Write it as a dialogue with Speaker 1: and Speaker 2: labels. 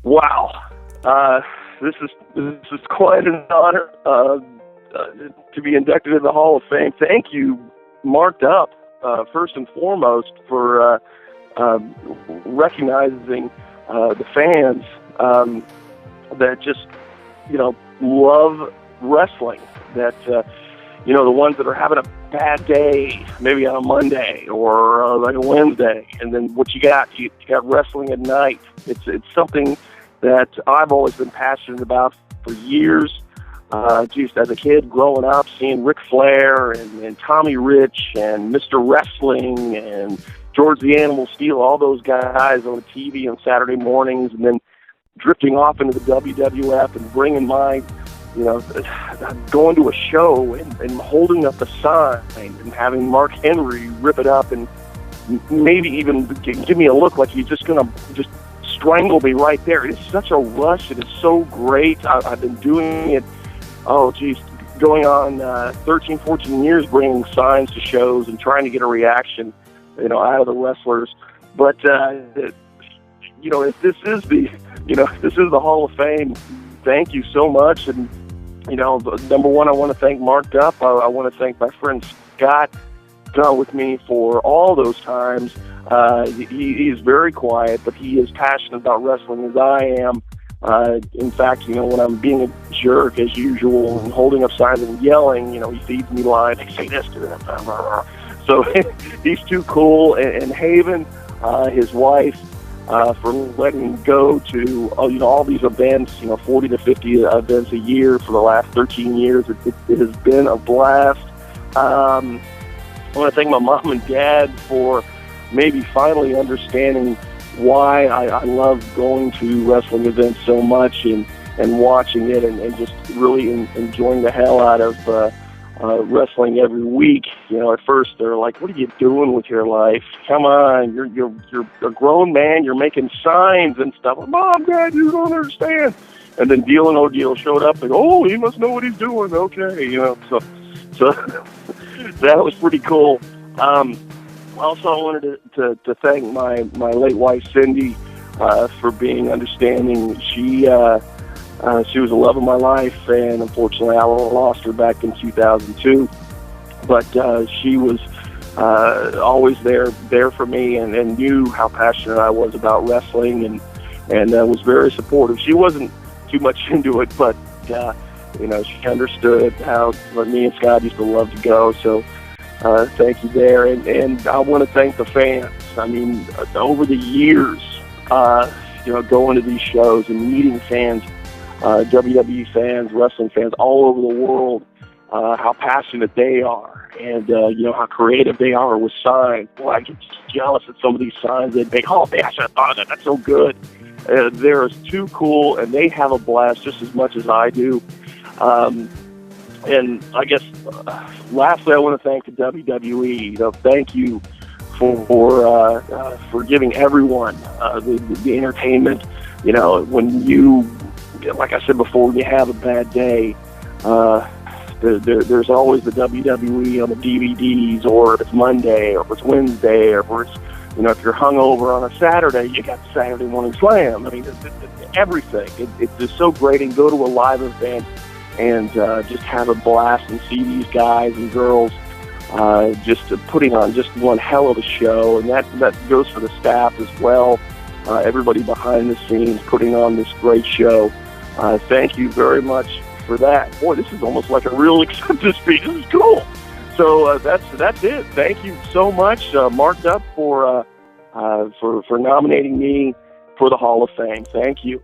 Speaker 1: Wow. This is quite an honor to be inducted in the Hall of Fame. Thank you, Marked Up, first and foremost, for recognizing the fans that just, love wrestling, that, the ones that are having a bad day, maybe on a Monday or like a Wednesday, and then what you got wrestling at night. It's something that I've always been passionate about for years. Just as a kid growing up, seeing Ric Flair and Tommy Rich and Mr. Wrestling and George the Animal Steele, all those guys on the TV on Saturday mornings, and then drifting off into the WWF and bringing my, going to a show and holding up the sign and having Mark Henry rip it up and maybe even give me a look like he's just going to just strangle me right there. It's such a rush. It is so great. I've been doing it, going on 13, 14 years, bringing signs to shows and trying to get a reaction, out of the wrestlers. But, if this is the Hall of Fame, thank you so much. And, number one, I want to thank Marked Up. I want to thank my friend Scott, gone with me for all those times. He is very quiet, but he is passionate about wrestling as I am. In fact, when I'm being a jerk as usual and holding up signs and yelling, he feeds me lines. Hey, say this to them. So he's too cool. And Haven, his wife, for letting him go to all these events, 40 to 50 events a year for the last 13 years. It has been a blast. I want to thank my mom and dad for maybe finally understanding why I love going to wrestling events so much and watching it and just really enjoying the hell out of wrestling every week. At first they're like, "What are you doing with your life? Come on, you're a grown man. You're making signs and stuff." "Mom, Dad, you don't understand." And then Deal and O'Deal showed up and, "Oh, he must know what he's doing." Okay, so that was pretty cool. Also, I wanted to thank my late wife Cindy for being understanding. She was the love of my life, and unfortunately, I lost her back in 2002. But she was always there for me, and knew how passionate I was about wrestling, and was very supportive. She wasn't too much into it, but she understood how me and Scott used to love to go. So thank you there, and I want to thank the fans. I mean, over the years, going to these shows and meeting fans. WWE fans, wrestling fans all over the world, how passionate they are, and how creative they are with signs. Boy, I get jealous at some of these signs they make. "Oh, man, I should have thought of that. That's so good." They're too cool, and they have a blast just as much as I do. And I guess, lastly, I want to thank the WWE. Thank you for giving everyone the entertainment. When you, like I said before, when you have a bad day, there's always the WWE on the DVDs, or if it's Monday, or if it's Wednesday, or if it's, if you're hungover on a Saturday, you got Saturday Morning Slam. I mean, it's everything. It's just so great. And go to a live event and just have a blast and see these guys and girls just putting on just one hell of a show. And that goes for the staff as well. Everybody behind the scenes putting on this great show. Thank you very much for that. Boy, this is almost like a real acceptance speech. This is cool. So that's it. Thank you so much, Marked Up, for nominating me for the Hall of Fame. Thank you.